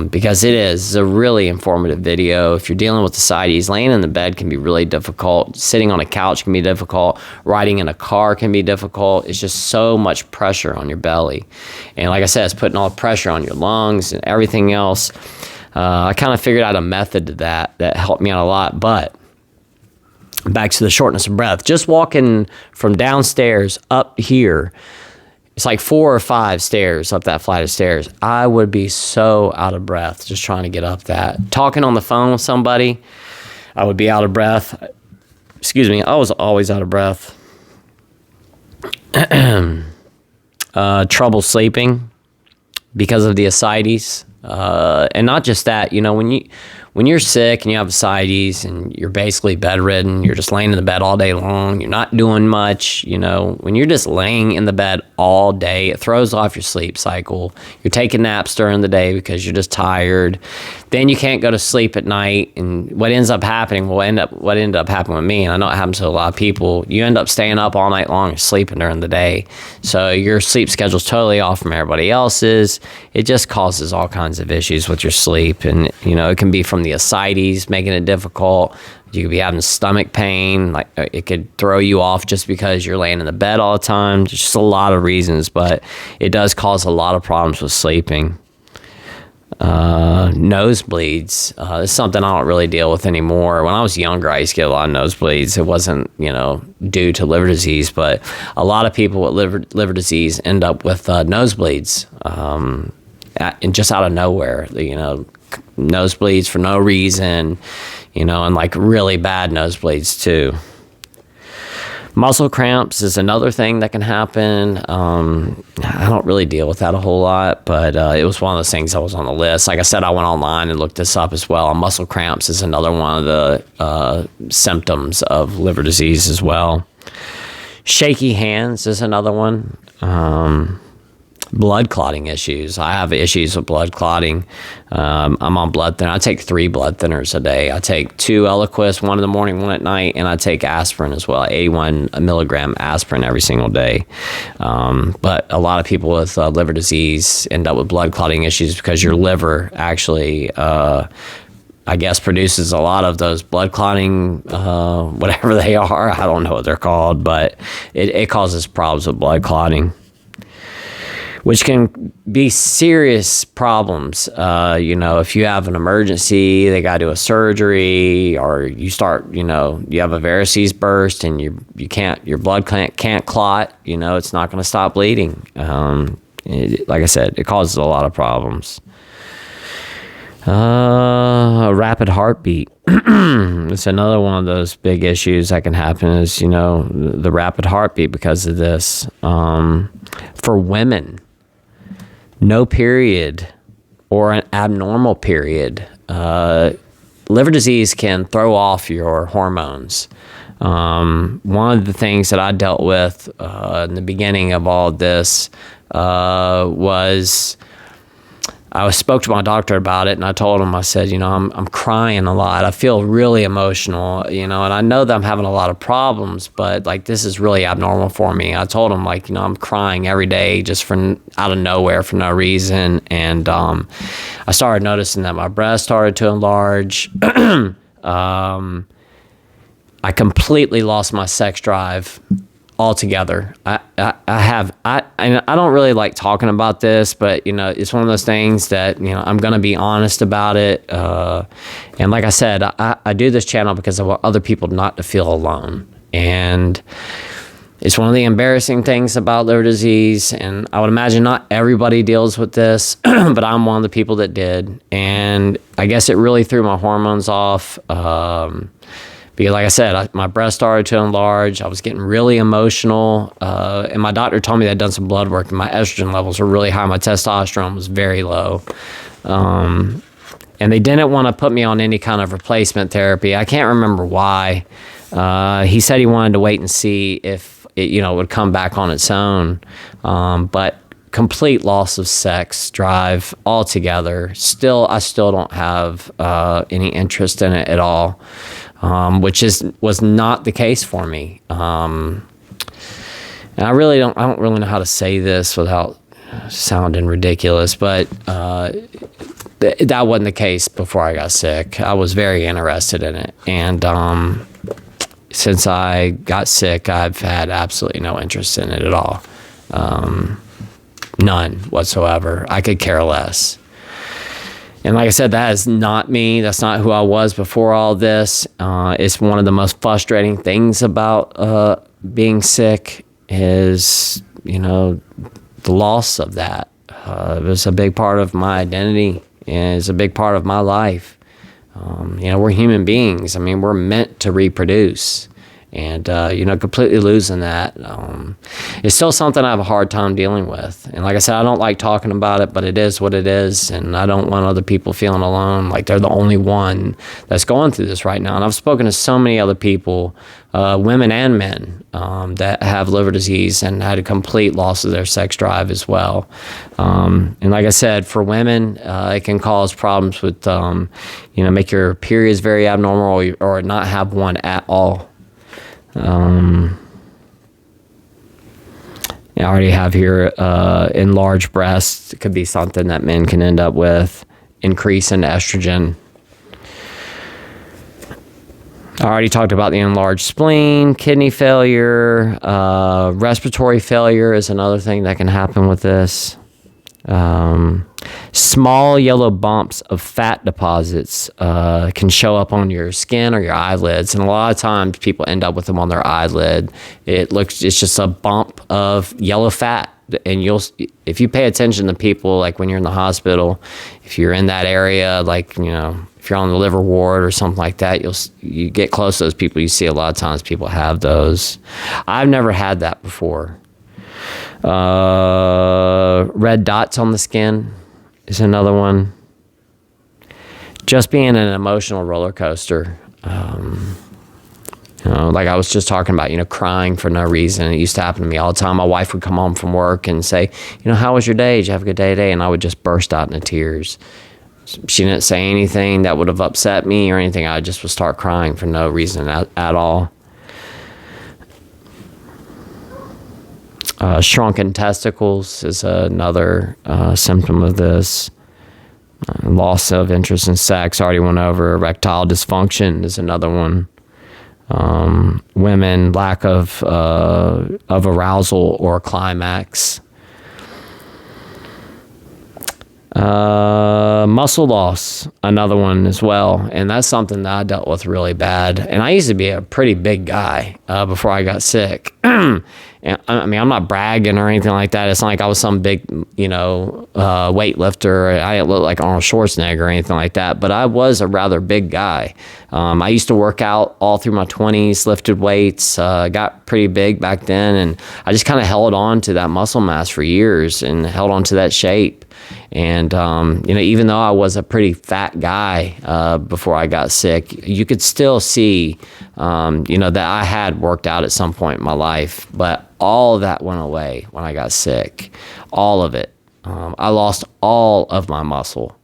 because it's a really informative video. If you're dealing with ascites, laying in the bed can be really difficult. Sitting on a couch can be difficult. Riding in a car can be difficult. It's just so much pressure on your belly, and like I said, it's putting all the pressure on your lungs and everything else. I kind of figured out a method to that helped me out a lot. But back to the shortness of breath. Just walking from downstairs up here, it's like 4 or 5 stairs up that flight of stairs. I would be so out of breath just trying to get up that. Talking on the phone with somebody, I would be out of breath. Excuse me, I was always out of breath. Trouble sleeping because of the ascites. And not just that, when you're sick and you have ascites and you're basically bedridden, you're just laying in the bed all day long, you're not doing much, when you're just laying in the bed all day, it throws off your sleep cycle. You're taking naps during the day because you're just tired. Then you can't go to sleep at night, and what ends up happening, what ended up happening with me, and I know it happens to a lot of people, you end up staying up all night long and sleeping during the day. So your sleep schedule's totally off from everybody else's. It just causes all kinds of issues with your sleep, and it can be from the ascites making it difficult. You could be having stomach pain, like it could throw you off just because you're laying in the bed all the time. There's just a lot of reasons, but it does cause a lot of problems with sleeping. Nosebleeds. It's something I don't really deal with anymore. When I was younger, I used to get a lot of nosebleeds. It wasn't, due to liver disease, but a lot of people with liver disease end up with nosebleeds, and just out of nowhere, nosebleeds for no reason, and like really bad nosebleeds too. Muscle cramps is another thing that can happen. I don't really deal with that a whole lot, but it was one of those things that was on the list. Like I said, I went online and looked this up as well. Muscle cramps is another one of the symptoms of liver disease as well. Shaky hands is another one. Blood clotting issues. I have issues with blood clotting. I'm on blood thinner. I take 3 blood thinners a day. I take 2 Eliquis, 1 in the morning, 1 at night, and I take aspirin as well, 81 milligram aspirin every single day. But a lot of people with liver disease end up with blood clotting issues because your liver actually, I guess, produces a lot of those blood clotting, whatever they are. I don't know what they're called, but it causes problems with blood clotting, which can be serious problems. If you have an emergency, they got to do a surgery, or you start, you have a varices burst and your blood can't clot, it's not going to stop bleeding. Like I said, it causes a lot of problems. A rapid heartbeat. It's another one of those big issues that can happen is, the rapid heartbeat because of this. For women, no period or an abnormal period. Liver disease can throw off your hormones. One of the things that I dealt with in the beginning of all this was I spoke to my doctor about it, and I told him, I said, I'm crying a lot. I feel really emotional, and I know that I'm having a lot of problems, but like this is really abnormal for me. I told him, like, I'm crying every day just out of nowhere for no reason, and I started noticing that my breast started to enlarge. I completely lost my sex drive altogether. I don't really like talking about this, but it's one of those things that I'm gonna be honest about it. And like I said, I do this channel because I want other people not to feel alone. And it's one of the embarrassing things about liver disease, and I would imagine not everybody deals with this, but I'm one of the people that did. And I guess it really threw my hormones off. Because like I said, my breast started to enlarge. I was getting really emotional. And my doctor told me that I'd done some blood work and my estrogen levels were really high. My testosterone was very low. And they didn't want to put me on any kind of replacement therapy. I can't remember why. He said he wanted to wait and see if it, would come back on its own. But complete loss of sex drive altogether. I still don't have any interest in it at all. Which was not the case for me. And I don't really know how to say this without sounding ridiculous, but that wasn't the case before I got sick. I was very interested in it. And since I got sick, I've had absolutely no interest in it at all. None whatsoever. I could care less. And like I said, that is not me. That's not who I was before all this. It's one of the most frustrating things about being sick is, the loss of that. It was a big part of my identity, and it's a big part of my life. We're human beings. I mean, we're meant to reproduce. And, completely losing that, it's still something I have a hard time dealing with. And like I said, I don't like talking about it, but it is what it is. And I don't want other people feeling alone, like they're the only one that's going through this right now. And I've spoken to so many other people, women and men, that have liver disease and had a complete loss of their sex drive as well. And like I said, for women, it can cause problems with, make your periods very abnormal or not have one at all. I already have here enlarged breasts. It could be something that men can end up with. Increase in estrogen. I already talked about the enlarged spleen, kidney failure, respiratory failure is another thing that can happen with this. Small yellow bumps of fat deposits can show up on your skin or your eyelids, and a lot of times people end up with them on their eyelid. It's just a bump of yellow fat, and if you pay attention to people, like when you're in the hospital, if you're in that area, like if you're on the liver ward or something like that, you get close to those people, you see a lot of times people have those. I've never had that before. Red dots on the skin is another one. Just being an emotional roller coaster. Like I was just talking about, crying for no reason. It used to happen to me all the time. My wife would come home from work and say, how was your day? Did you have a good day today? And I would just burst out into tears. She didn't say anything that would have upset me or anything. I just would start crying for no reason at all. Shrunken testicles is another symptom of this. Loss of interest in sex, already went over. Erectile dysfunction is another one. Women, lack of arousal or climax. Muscle loss, another one as well. And that's something that I dealt with really bad. And I used to be a pretty big guy before I got sick. And I mean, I'm not bragging or anything like that. It's not like I was some big, weightlifter. I didn't look like Arnold Schwarzenegger or anything like that, but I was a rather big guy. I used to work out all through my 20s, lifted weights, got pretty big back then, and I just kind of held on to that muscle mass for years and held on to that shape. And, even though I was a pretty fat guy before I got sick, you could still see, that I had worked out at some point in my life. But all of that went away when I got sick. All of it. I lost all of my muscle.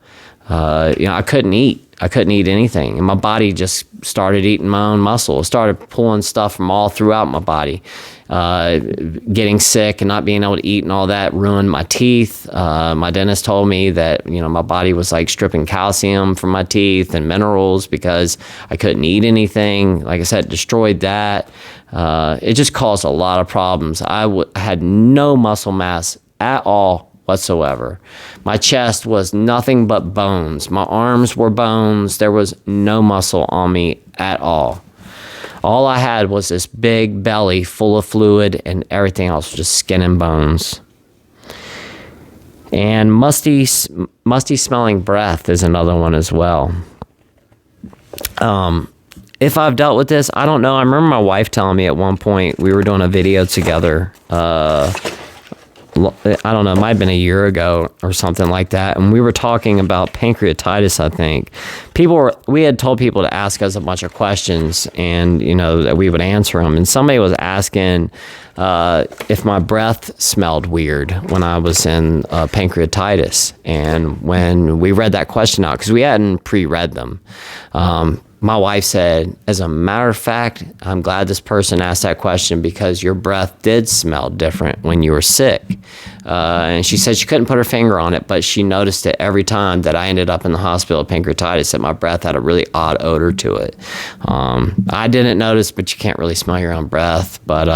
I couldn't eat. I couldn't eat anything. And my body just started eating my own muscle. It started pulling stuff from all throughout my body. Getting sick and not being able to eat and all that ruined my teeth. My dentist told me that, my body was like stripping calcium from my teeth and minerals because I couldn't eat anything. Like I said, destroyed that. It just caused a lot of problems. I had no muscle mass at all whatsoever. My chest was nothing but bones. My arms were bones. There was no muscle on me at all. All I had was this big belly full of fluid, and everything else was just skin and bones. And musty smelling breath is another one as well. If I've dealt with this, I don't know. I remember my wife telling me at one point, we were doing a video together, I don't know, it might have been a year ago or something like that, and we were talking about pancreatitis, I think. We had told people to ask us a bunch of questions, and, that we would answer them, and somebody was asking if my breath smelled weird when I was in pancreatitis, and when we read that question out, because we hadn't pre-read them, my wife said, as a matter of fact, I'm glad this person asked that question because your breath did smell different when you were sick. And she said she couldn't put her finger on it, but she noticed it every time that I ended up in the hospital with pancreatitis, that my breath had a really odd odor to it. I didn't notice, but you can't really smell your own breath. But,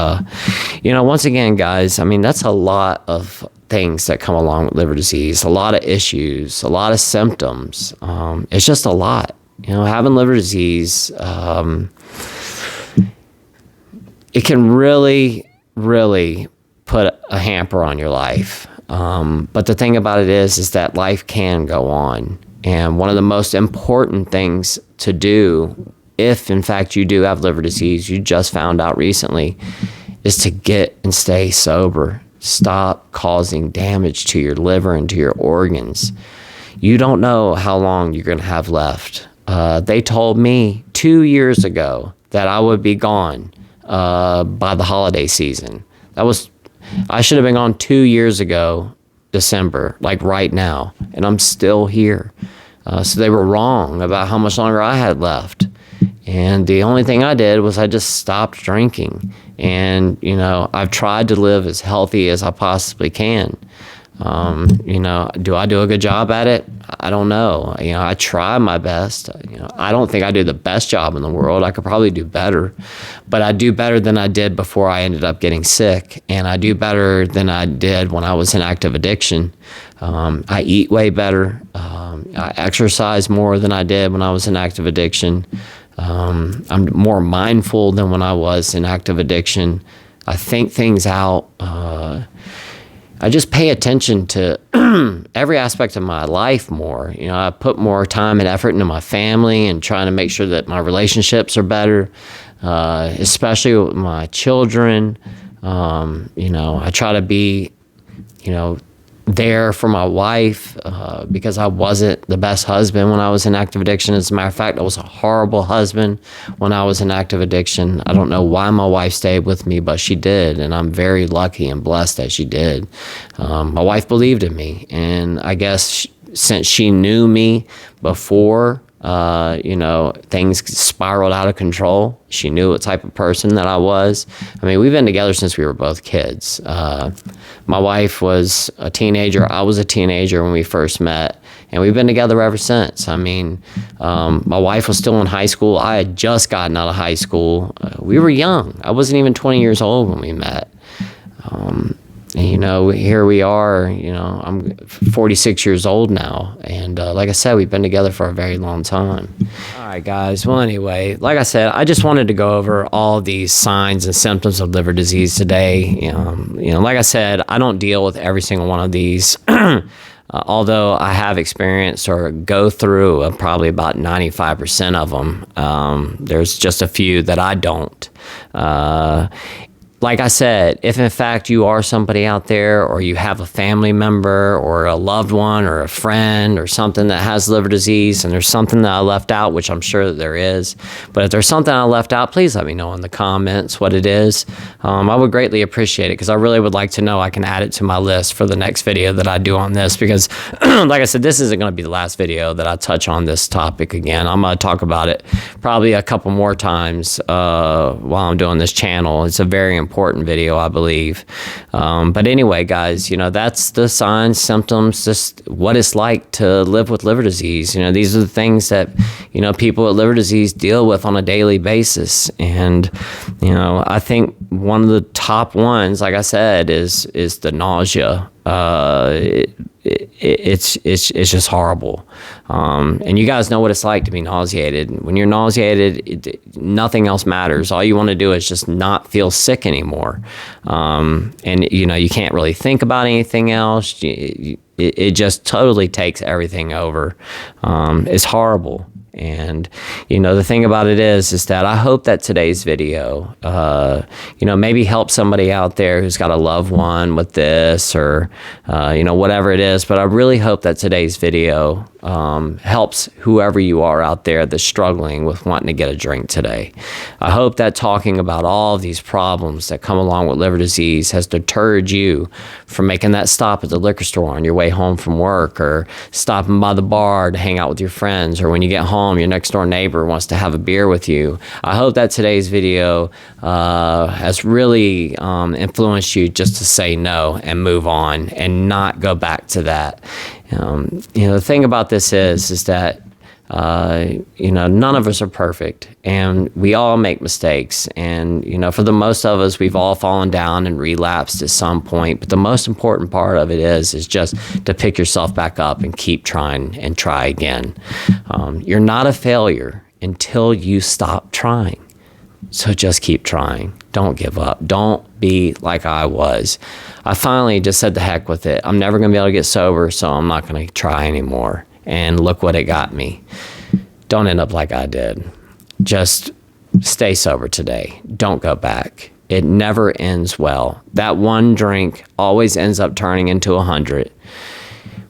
once again, guys, I mean, that's a lot of things that come along with liver disease, a lot of issues, a lot of symptoms. It's just a lot. Having liver disease, it can really, really put a hamper on your life. But the thing about it is that life can go on. And one of the most important things to do, if in fact you do have liver disease, you just found out recently, is to get and stay sober. Stop causing damage to your liver and to your organs. You don't know how long you're going to have left. They told me 2 years ago that I would be gone by the holiday season. I should have been gone 2 years ago, December, like right now, and I'm still here. So they were wrong about how much longer I had left. And the only thing I did was I just stopped drinking. And, I've tried to live as healthy as I possibly can. Do I do a good job at it? I don't know. I try my best. I don't think I do the best job in the world. I could probably do better, but I do better than I did before I ended up getting sick. And I do better than I did when I was in active addiction. I eat way better. I exercise more than I did when I was in active addiction. I'm more mindful than when I was in active addiction. I think things out. I just pay attention to every aspect of my life more. I put more time and effort into my family and trying to make sure that my relationships are better, especially with my children. I try to be, there for my wife because I wasn't the best husband when I was in active addiction. As a matter of fact, I was a horrible husband when I was in active addiction. I don't know why my wife stayed with me, but she did, and I'm very lucky and blessed that she did. My wife believed in me, and I guess since she knew me before, things spiraled out of control. She knew what type of person that I was. I mean, we've been together since we were both kids. My wife was a teenager. I was a teenager when we first met, and we've been together ever since. I mean, my wife was still in high school. I had just gotten out of high school. We were young. I wasn't even 20 years old when we met. And, here we are, I'm 46 years old now. And like I said, we've been together for a very long time. All right, guys. Well, anyway, like I said, I just wanted to go over all these signs and symptoms of liver disease today. Like I said, I don't deal with every single one of these. Although I have experienced or go through probably about 95% of them, there's just a few that I don't. Like I said, if in fact you are somebody out there, or you have a family member or a loved one or a friend or something that has liver disease, and there's something that I left out, which I'm sure that there is, but if there's something I left out, please let me know in the comments what it is. I would greatly appreciate it, because I really would like to know. I can add it to my list for the next video that I do on this, because like I said, this isn't going to be the last video that I touch on this topic again. I'm going to talk about it probably a couple more times while I'm doing this channel. It's a very important video, I believe. But anyway, guys, that's the signs, symptoms, just what it's like to live with liver disease. These are the things that, people with liver disease deal with on a daily basis. And, I think one of the top ones, like I said, is the nausea. It's just horrible. And you guys know what it's like to be nauseated. When you're nauseated, nothing else matters. All you want to do is just not feel sick anymore. And you can't really think about anything else. It just totally takes everything over. It's horrible. And, the thing about it is that I hope that today's video, maybe help somebody out there who's got a loved one with this, or, whatever it is. But I really hope that today's video helps whoever you are out there that's struggling with wanting to get a drink today. I hope that talking about all of these problems that come along with liver disease has deterred you from making that stop at the liquor store on your way home from work, or stopping by the bar to hang out with your friends, or when you get home, your next door neighbor wants to have a beer with you. I hope that today's video has really influenced you just to say no and move on and not go back to that. The thing about this is that none of us are perfect, and we all make mistakes. And, for the most of us, we've all fallen down and relapsed at some point. But the most important part of it is just to pick yourself back up and keep trying and try again. You're not a failure until you stop trying. So just keep trying. Don't give up. Don't be like I was. I finally just said the heck with it. I'm never going to be able to get sober, so I'm not going to try anymore. And look what it got me. Don't end up like I did. Just stay sober today. Don't go back. It never ends well. That one drink always ends up turning into 100.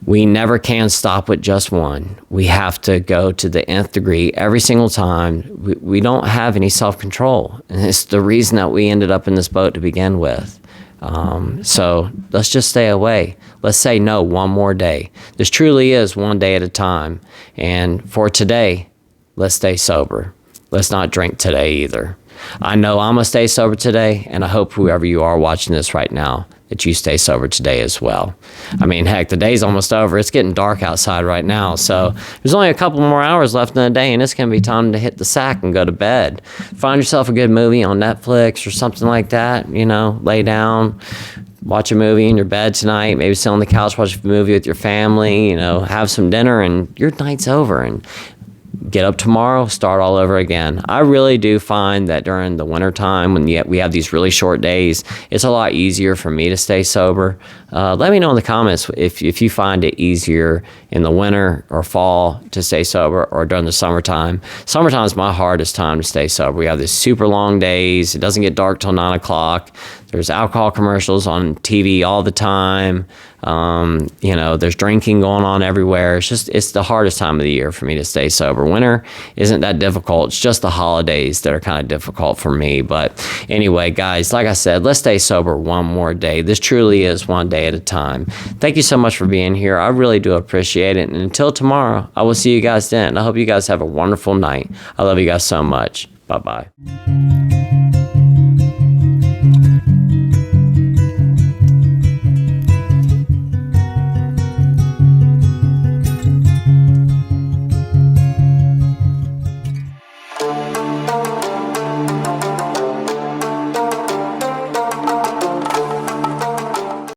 We never can stop with just one. We have to go to the nth degree every single time. We don't have any self-control. And it's the reason that we ended up in this boat to begin with. So let's just stay away. Let's say no one more day. This truly is one day at a time. And for today, let's stay sober. Let's not drink today either. I know I'm going to stay sober today, and I hope whoever you are watching this right now, that you stay sober today as well. I mean, heck, the day's almost over. It's getting dark outside right now, so there's only a couple more hours left in the day, and it's going to be time to hit the sack and go to bed. Find yourself a good movie on Netflix or something like that, lay down, watch a movie in your bed tonight, maybe sit on the couch, watch a movie with your family, have some dinner, and your night's over, and get up tomorrow, start all over again. I really do find that during the winter time, when we have these really short days, it's a lot easier for me to stay sober. Let me know in the comments if you find it easier in the winter or fall to stay sober, or during the summertime. Summertime is my hardest time to stay sober. We have these super long days. It doesn't get dark till 9 o'clock. There's alcohol commercials on TV all the time. There's drinking going on everywhere. It's the hardest time of the year for me to stay sober. Winter isn't that difficult. It's just the holidays that are kind of difficult for me. But anyway, guys, like I said, let's stay sober one more day. This truly is one day at a time. Thank you so much for being here. I really do appreciate it. And until tomorrow, I will see you guys then. I hope you guys have a wonderful night. I love you guys so much. Bye-bye.